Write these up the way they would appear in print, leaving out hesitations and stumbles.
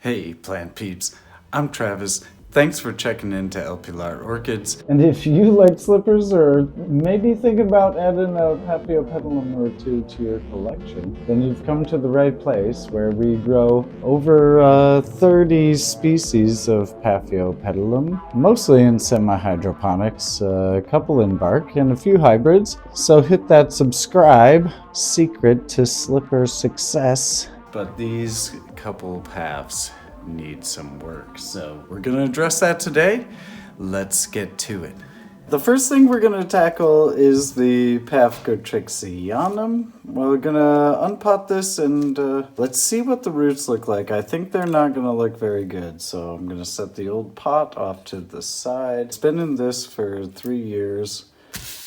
Hey plant peeps, I'm Travis. Thanks for checking in to El Pilar Orchids. And if you like slippers or maybe think about adding a Paphiopedilum or two to your collection, then you've come to the right place where we grow over 30 species of Paphiopedilum, mostly in semi-hydroponics, a couple in bark, and a few hybrids. So hit that subscribe, secret to slipper success. But these couple paths need some work, so we're gonna address that today. Let's get to it. The first thing we're gonna tackle is the Paphs Gratrixianum. We're gonna unpot this and let's see what the roots look like. I think they're not gonna look very good, so I'm gonna set the old pot off to the side. It's been in this for 3 years.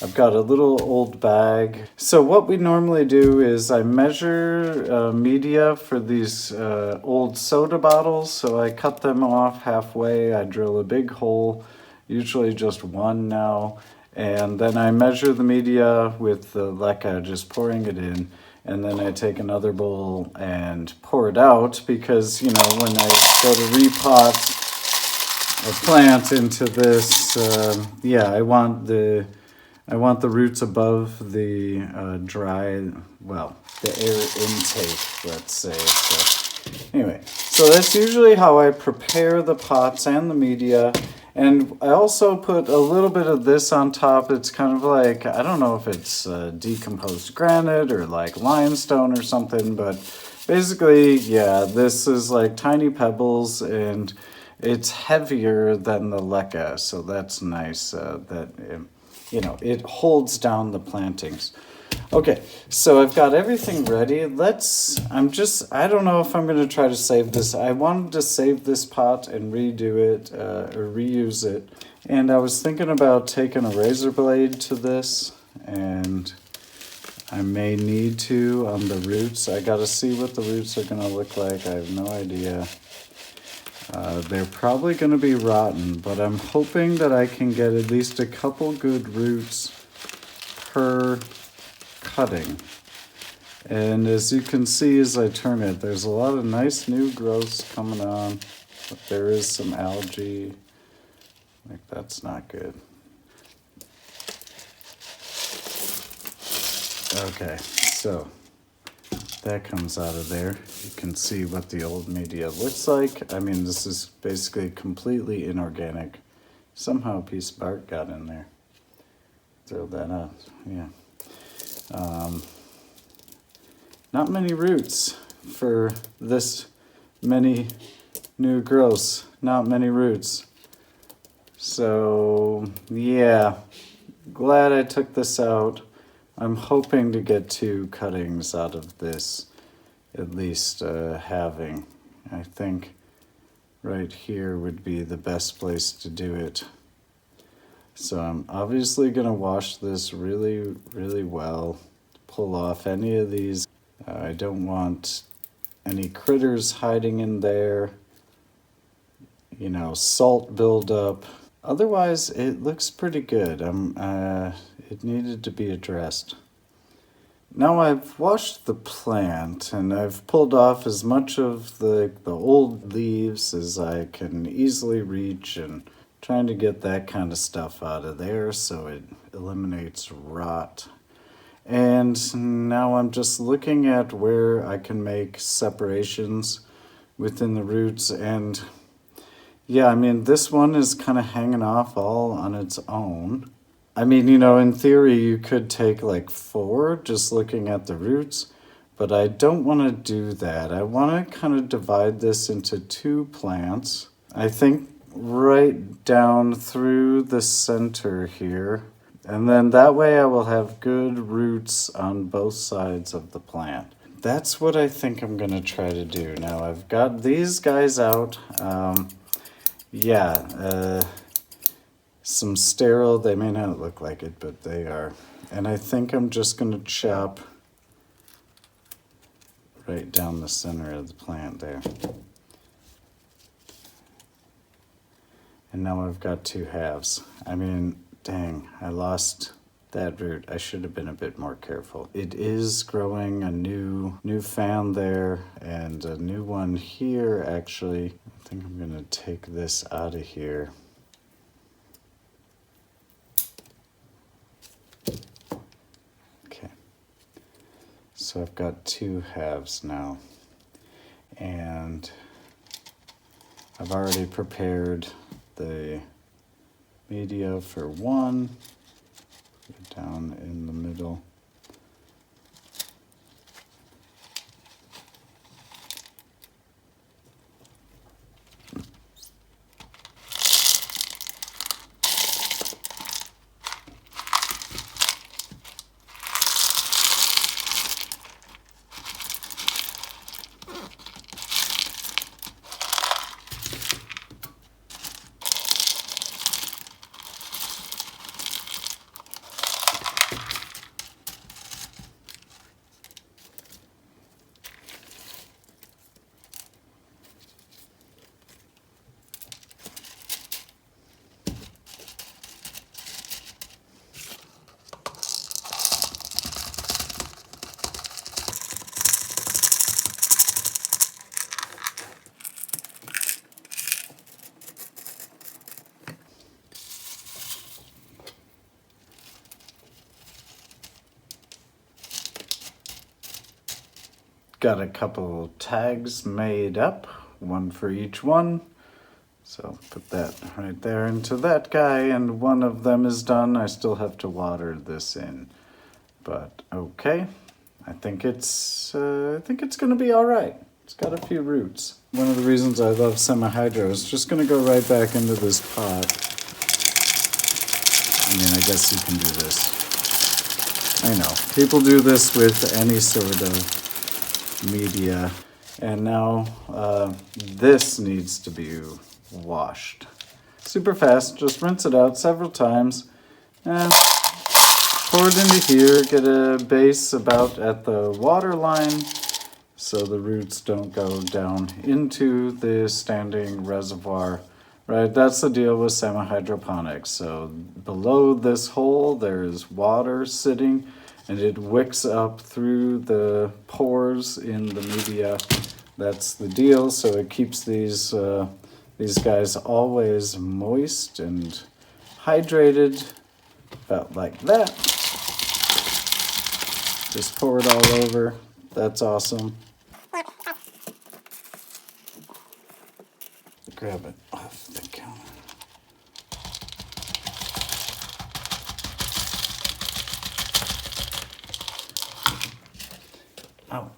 I've got a little old bag. So what we normally do is I measure media for these old soda bottles. So I cut them off halfway. I drill a big hole, usually just one now. And then I measure the media with the leca, just pouring it in. And then I take another bowl and pour it out because, you know, when I go to repot a plant into this, I want the roots above the the air intake, let's say. So anyway, so that's usually how I prepare the pots and the media. And I also put a little bit of this on top. It's kind of like, I don't know if it's decomposed granite or like limestone or something, but basically, yeah, this is like tiny pebbles and it's heavier than the leca, so that's nice it holds down the plantings. Okay, so I've got everything ready. I don't know if I'm going to try to save this. I wanted to save this pot and redo it or reuse it. And I was thinking about taking a razor blade to this, and I may need to on the roots. I got to see what the roots are going to look like. I have no idea. They're probably going to be rotten, but I'm hoping that I can get at least a couple good roots per cutting. And as you can see as I turn it, there's a lot of nice new growths coming on, but there is some algae. Like, that's not good. Okay, so that comes out of there. You can see what the old media looks like. I mean, this is basically completely inorganic. Somehow a piece of bark got in there. Throw that out, yeah. Not many roots for this many new growths. Not many roots. So, yeah, glad I took this out. I'm hoping to get 2 cuttings out of this, at least halving. I think right here would be the best place to do it. So I'm obviously going to wash this really, really well, pull off any of these. I don't want any critters hiding in there, salt buildup. Otherwise, it looks pretty good. It needed to be addressed. Now I've washed the plant and I've pulled off as much of the old leaves as I can easily reach and trying to get that kind of stuff out of there so it eliminates rot. And now I'm just looking at where I can make separations within the roots. And yeah, I mean, this one is kind of hanging off all on its own. I mean, in theory, you could take like 4 just looking at the roots, but I don't want to do that. I want to kind of divide this into 2 plants. I think right down through the center here. And then that way I will have good roots on both sides of the plant. That's what I think I'm going to try to do. Now I've got these guys out. Some sterile, they may not look like it, but they are. And I think I'm just going to chop right down the center of the plant there. And now I've got 2 halves. I mean, dang, I lost That root, I should have been a bit more careful. It is growing a new fan there and a new one here actually. I think I'm gonna take this out of here. Okay, so I've got two halves now. And I've already prepared the media for one. Put it down in the middle. Got a couple tags made up, one for each one. So put that right there into that guy, and one of them is done. I still have to water this in, but okay. I think it's gonna be all right. It's got a few roots. One of the reasons I love semi-hydro is just gonna go right back into this pot. I mean, I guess you can do this. I know, people do this with any sort of media. And now this needs to be washed. Super fast, just rinse it out several times. Pour it into here, get a base about at the water line so the roots don't go down into the standing reservoir. Right, that's the deal with semi-hydroponics. So below this hole there's water sitting, and it wicks up through the pores in the media. That's the deal. So it keeps these guys always moist and hydrated, about like that. Just pour it all over. That's awesome. Grab it off the counter. Oh,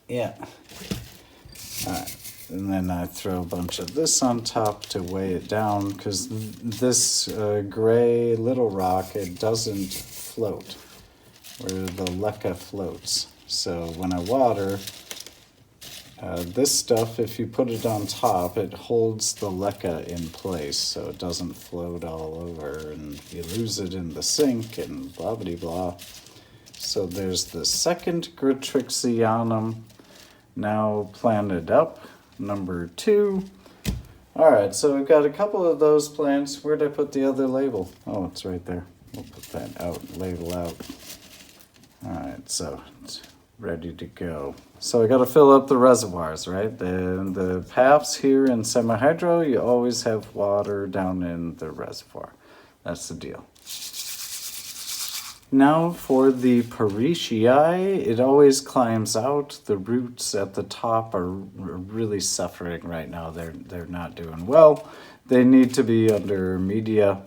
yeah. All right, and then I throw a bunch of this on top to weigh it down, because this gray little rock, it doesn't float, where the leca floats. So when I water, this stuff, if you put it on top, it holds the leca in place, so it doesn't float all over, and you lose it in the sink, and blah blah blah. So there's the second Gratrixianum now planted up, number 2. All right, so we've got a couple of those plants. Where'd I put the other label? Oh, it's right there. We'll put that out, label out. All right, so it's ready to go. So I got to fill up the reservoirs, right? The Paphs here in semi-hydro, you always have water down in the reservoir. That's the deal. Now for the Parishii, it always climbs out. The roots at the top are really suffering right now. They're not doing well. They need to be under media.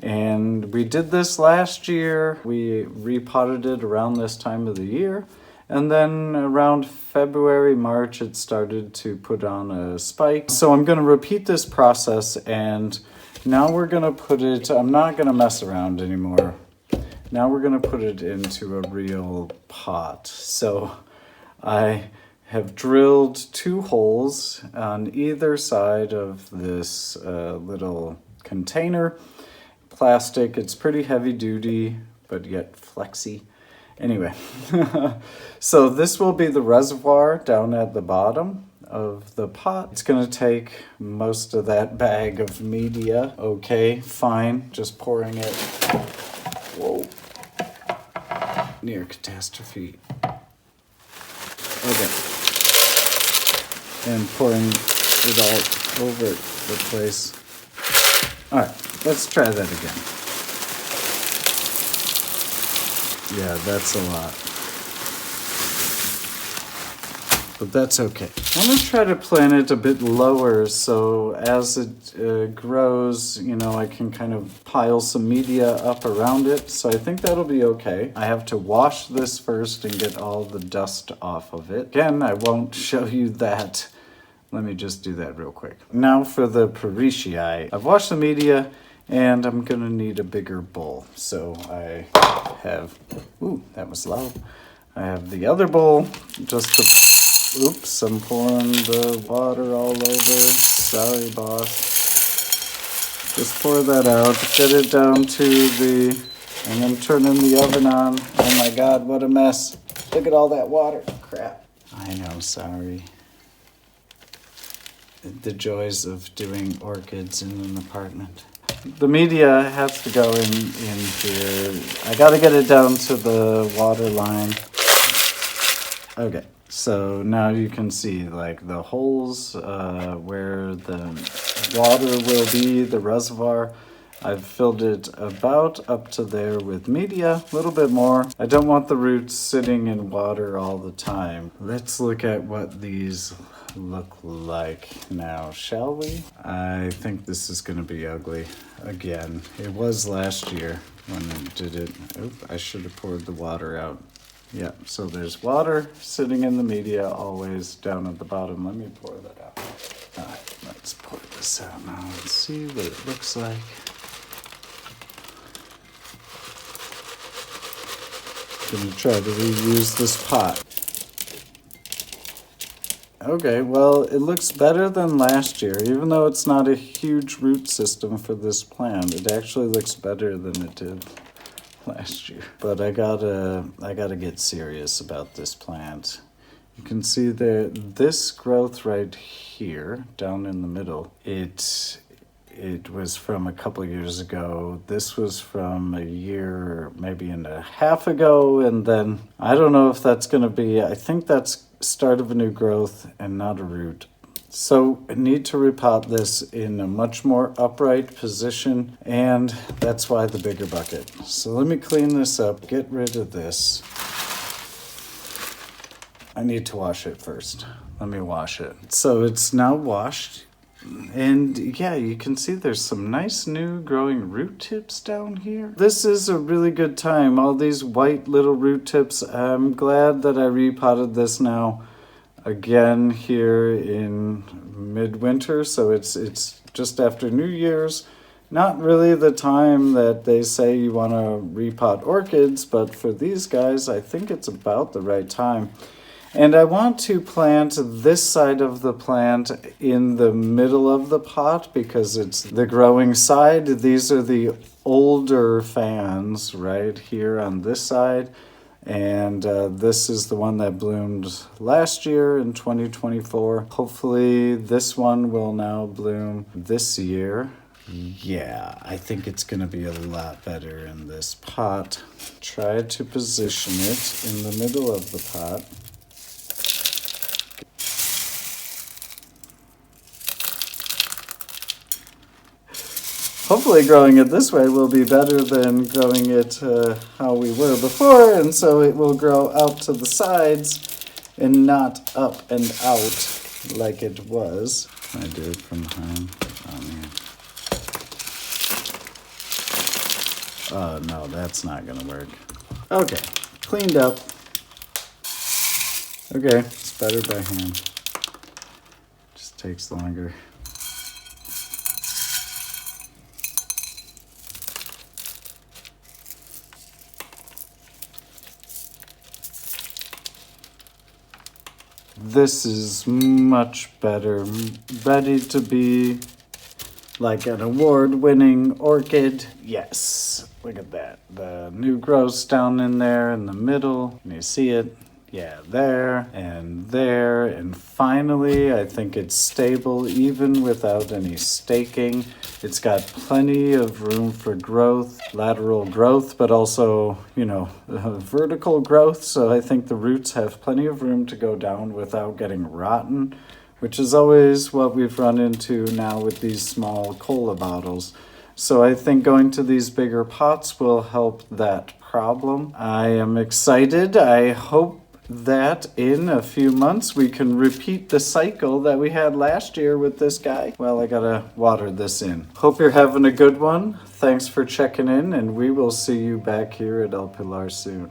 And we did this last year. We repotted it around this time of the year. And then around February, March, it started to put on a spike. So I'm going to repeat this process, and now we're going to put it, I'm not going to mess around anymore. Now we're going to put it into a real pot. So I have drilled 2 holes on either side of this little container. Plastic, it's pretty heavy duty, but yet flexy. Anyway, so this will be the reservoir down at the bottom of the pot. It's going to take most of that bag of media. Okay, fine, just pouring it. Whoa. near catastrophe. Okay. And pouring it all over the place. All right, let's try that again. Yeah, that's a lot. But that's okay. I'm going to try to plant it a bit lower so as it grows, you know, I can kind of pile some media up around it. So I think that'll be okay. I have to wash this first and get all the dust off of it. Again, I won't show you that. Let me just do that real quick. Now for the Parishii. I've washed the media and I'm going to need a bigger bowl. So I have, ooh, that was loud. I have the other bowl just to... Oops, I'm pouring the water all over. Sorry, boss. Just pour that out, get it down to the, and then turning the oven on. Oh my God, what a mess. Look at all that water. Crap. I know, sorry. The joys of doing orchids in an apartment. The media has to go in here. I gotta get it down to the water line. Okay. So now you can see like the holes where the water will be, the reservoir. I've filled it about up to there with media, a little bit more. I don't want the roots sitting in water all the time. Let's look at what these look like now, shall we? I think this is gonna be ugly again. It was last year when I did it. Oop, I should have poured the water out. Yeah, so there's water sitting in the media always down at the bottom. Let me pour that out. All right, let's pour this out now and see what it looks like. Gonna try to reuse this pot. Okay, well, it looks better than last year. Even though it's not a huge root system for this plant, it actually looks better than it did last year. But I gotta get serious about this plant. You can see this growth right here, down in the middle, it was from a couple years ago. This was from a year, maybe and a half ago, and then I don't know if that's gonna be, I think that's start of a new growth and not a root. So I need to repot this in a much more upright position, and that's why the bigger bucket. So let me clean this up, get rid of this. I need to wash it first. Let me wash it. So it's now washed, and yeah, you can see there's some nice new growing root tips down here. This is a really good time. All these white little root tips. I'm glad that I repotted this now. Again here in midwinter, so it's just after New Year's. Not really the time that they say you want to repot orchids, but for these guys, I think it's about the right time. And I want to plant this side of the plant in the middle of the pot because it's the growing side. These are the older fans right here on this side. And this is the one that bloomed last year in 2024. Hopefully this one will now bloom this year. Yeah, I think it's going to be a lot better in this pot. Try to position it in the middle of the pot. Hopefully growing it this way will be better than growing it how we were before, and so it will grow out to the sides and not up and out like it was. I do it from behind. Oh man. Oh no, that's not gonna work. Okay, cleaned up. Okay, it's better by hand. Just takes longer. This is much better, ready to be like an award-winning orchid. Yes, look at that. The new growths down in there in the middle. Can you see it? Yeah, there, and finally, I think it's stable even without any staking. It's got plenty of room for growth, lateral growth, but also, vertical growth. So I think the roots have plenty of room to go down without getting rotten, which is always what we've run into now with these small cola bottles. So I think going to these bigger pots will help that problem. I am excited. I hope that in a few months we can repeat the cycle that we had last year with this guy. Well, I gotta water this in. Hope you're having a good one. Thanks for checking in, and we will see you back here at El Pilar soon.